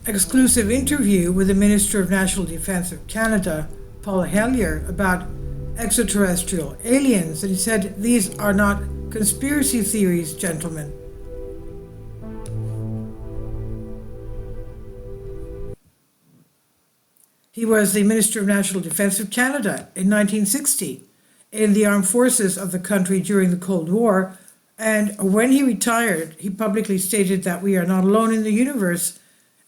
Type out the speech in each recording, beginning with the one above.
exclusive interview with the Minister of National Defence of Canada, Paul Hellyer, about extraterrestrial aliens. And he said, these are not conspiracy theories, gentlemen. He was the Minister of National Defence of Canada in 1960 in the armed forces of the country during the Cold War. And when he retired, he publicly stated that we are not alone in the universe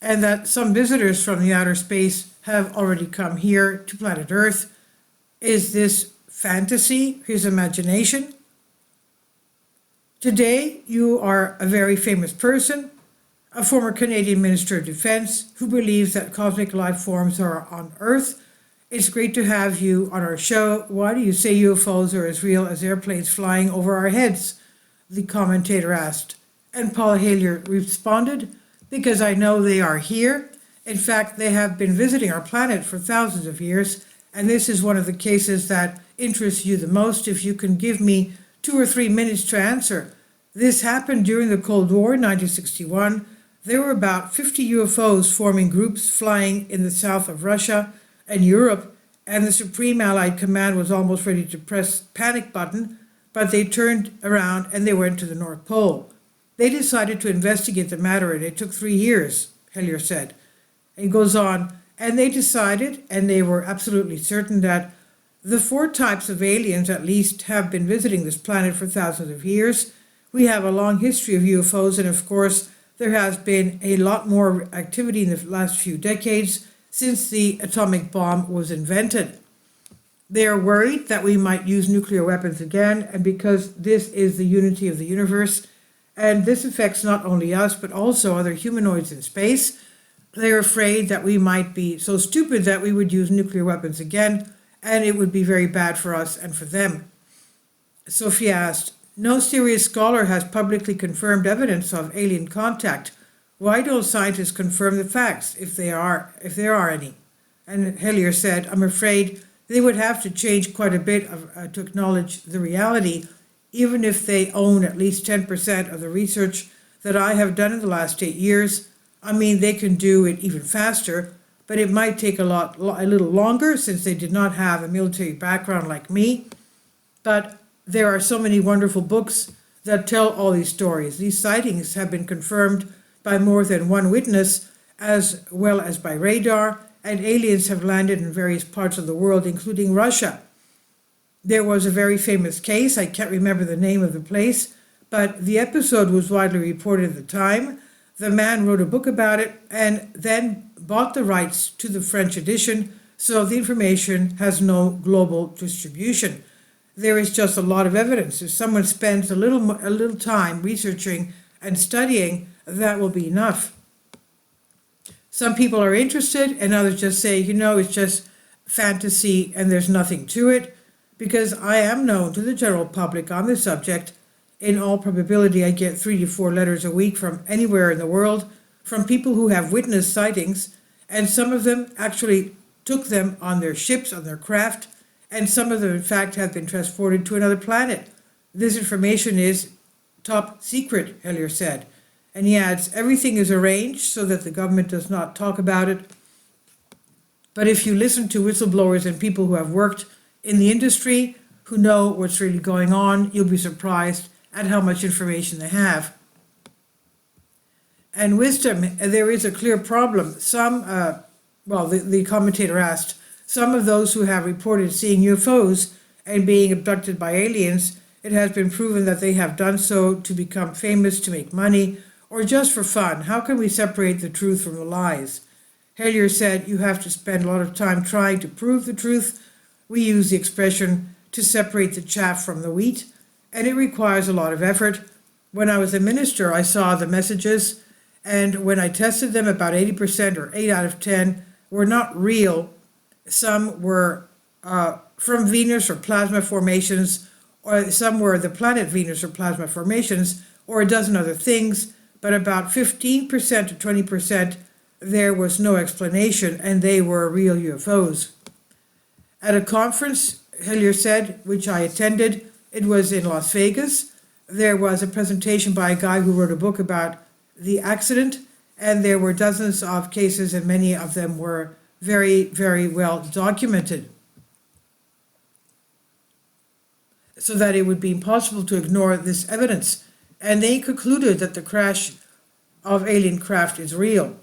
and that some visitors from the outer space have already come here to planet Earth. Is this fantasy, his imagination? Today, you are a very famous person, a former Canadian Minister of Defence who believes that cosmic life forms are on Earth. It's great to have you on our show. Why do you say UFOs are as real as airplanes flying over our heads? The commentator asked. And Paul Hellyer responded, because I know they are here. In fact, they have been visiting our planet for thousands of years, and this is one of the cases that interests you the most. If you can give me 2 or 3 minutes to answer. This happened during the Cold War in 1961. There were about 50 UFOs forming groups flying in the south of Russia and Europe, and the Supreme Allied Command was almost ready to press panic button, but they turned around and they went to the North Pole. They decided to investigate the matter, and it took 3 years, Hellyer said. And he goes on, and they decided, and they were absolutely certain, that the 4 types of aliens at least have been visiting this planet for thousands of years. We have a long history of UFOs, and of course, there has been a lot more activity in the last few decades since the atomic bomb was invented. They are worried that we might use nuclear weapons again, and because this is the unity of the universe, and this affects not only us, but also other humanoids in space, they're afraid that we might be so stupid that we would use nuclear weapons again, and it would be very bad for us and for them. Sophie asked, no serious scholar has publicly confirmed evidence of alien contact. Why don't scientists confirm the facts, if there are any? And Hellyer said, I'm afraid they would have to change quite a bit to acknowledge the reality, even if they own at least 10% of the research that I have done in the last 8 years. I mean, they can do it even faster, but it might take a little longer since they did not have a military background like me. But there are so many wonderful books that tell all these stories. These sightings have been confirmed by more than one witness, as well as by radar, and aliens have landed in various parts of the world, including Russia. There was a very famous case, I can't remember the name of the place, but the episode was widely reported at the time. The man wrote a book about it and then bought the rights to the French edition, so the information has no global distribution. There is just a lot of evidence. If someone spends a little time researching and studying, that will be enough. Some people are interested and others just say, it's just fantasy and there's nothing to it, because I am known to the general public on this subject. In all probability, I get 3 to 4 letters a week from anywhere in the world, from people who have witnessed sightings, and some of them actually took them on their ships, on their craft, and some of them, in fact, have been transported to another planet. This information is top secret, Hellyer said. And he adds, everything is arranged so that the government does not talk about it. But if you listen to whistleblowers and people who have worked in the industry, who know what's really going on, you'll be surprised at how much information they have. And wisdom, there is a clear problem. The commentator asked, some of those who have reported seeing UFOs and being abducted by aliens, it has been proven that they have done so to become famous, to make money, or just for fun. How can we separate the truth from the lies? Hellyer said, you have to spend a lot of time trying to prove the truth. We use the expression to separate the chaff from the wheat, and it requires a lot of effort. When I was a minister, I saw the messages, and when I tested them, about 80% or 8 out of 10 were not real. Some were from Venus or plasma formations, or some were the planet Venus or plasma formations, or a dozen other things, but about 15% to 20%, there was no explanation, and they were real UFOs. At a conference, Hellyer said, which I attended, it was in Las Vegas, there was a presentation by a guy who wrote a book about the accident, and there were dozens of cases, and many of them were very, very well documented, so that it would be impossible to ignore this evidence. And they concluded that the crash of alien craft is real.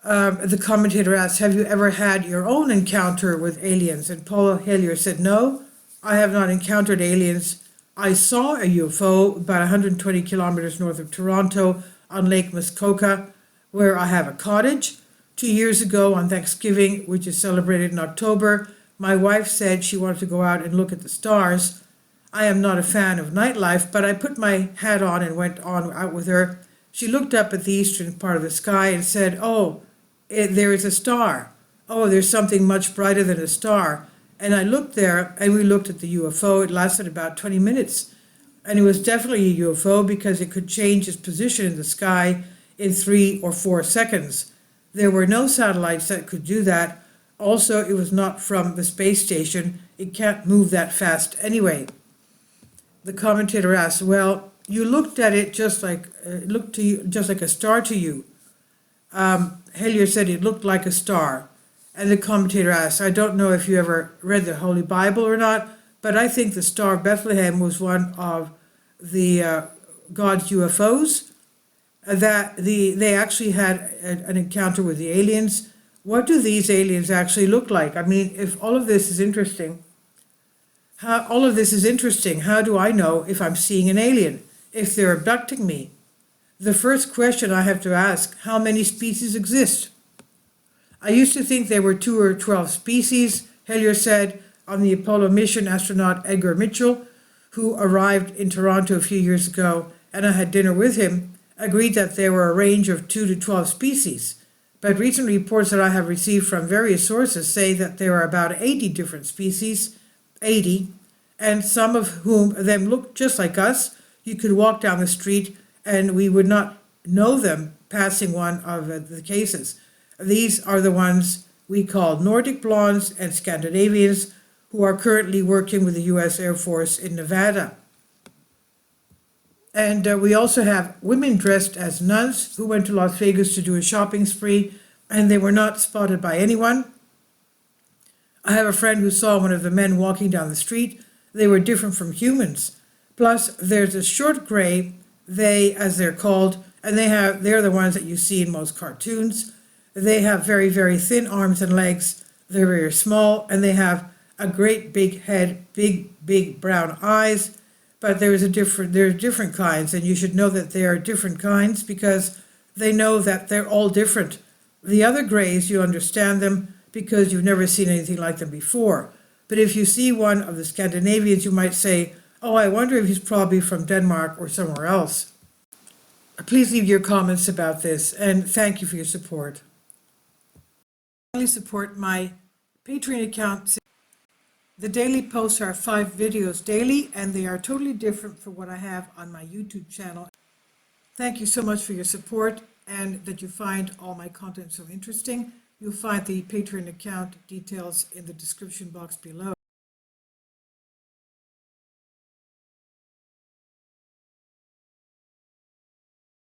The commentator asked, have you ever had your own encounter with aliens? And Paul Hellyer said, no, I have not encountered aliens. I saw a UFO about 120 kilometers north of Toronto on Lake Muskoka, where I have a cottage. 2 years ago on Thanksgiving, which is celebrated in October, my wife said she wanted to go out and look at the stars. I am not a fan of nightlife, but I put my hat on and went on out with her. She looked up at the eastern part of the sky and said, oh, there is a star. Oh, there's something much brighter than a star. And I looked there, and we looked at the UFO. It lasted about 20 minutes. And it was definitely a UFO because it could change its position in the sky in 3 or 4 seconds. There were no satellites that could do that. Also, it was not from the space station. It can't move that fast anyway. The commentator asked, well, you looked at it just like, it looked to you just like a star to you. Hellyer said it looked like a star. And the commentator asked, I don't know if you ever read the Holy Bible or not, but I think the Star of Bethlehem was one of the God's UFOs, that they actually had an encounter with the aliens. What do these aliens actually look like? I mean, if all of this is interesting, how do I know if I'm seeing an alien, if they're abducting me? The first question I have to ask, how many species exist? I used to think there were 2 or 12 species, Hellyer said. On the Apollo mission, astronaut Edgar Mitchell, who arrived in Toronto a few years ago, and I had dinner with him, agreed that there were a range of 2 to 12 species. But recent reports that I have received from various sources say that there are about 80 different species, 80, and some of them look just like us. You could walk down the street and we would not know them passing one of the cases. These are the ones we call Nordic blondes and Scandinavians, who are currently working with the U.S. Air Force in Nevada. And we also have women dressed as nuns who went to Las Vegas to do a shopping spree, and they were not spotted by anyone. I have a friend who saw one of the men walking down the street. They were different from humans. Plus, there's a short gray, they, as they're called, and they're the ones that you see in most cartoons. They have very, very thin arms and legs. They're very small, and they have a great big head, big brown eyes. But there are different kinds, and you should know that there are different kinds because they know that they're all different. The other grays, you understand them because you've never seen anything like them before. But if you see one of the Scandinavians, you might say, oh, I wonder if he's probably from Denmark or somewhere else. Please leave your comments about this, and thank you for your support. Finally, support my Patreon account. The daily posts are 5 videos daily, and they are totally different from what I have on my YouTube channel. Thank you so much for your support and that you find all my content so interesting. You'll find the Patreon account details in the description box below.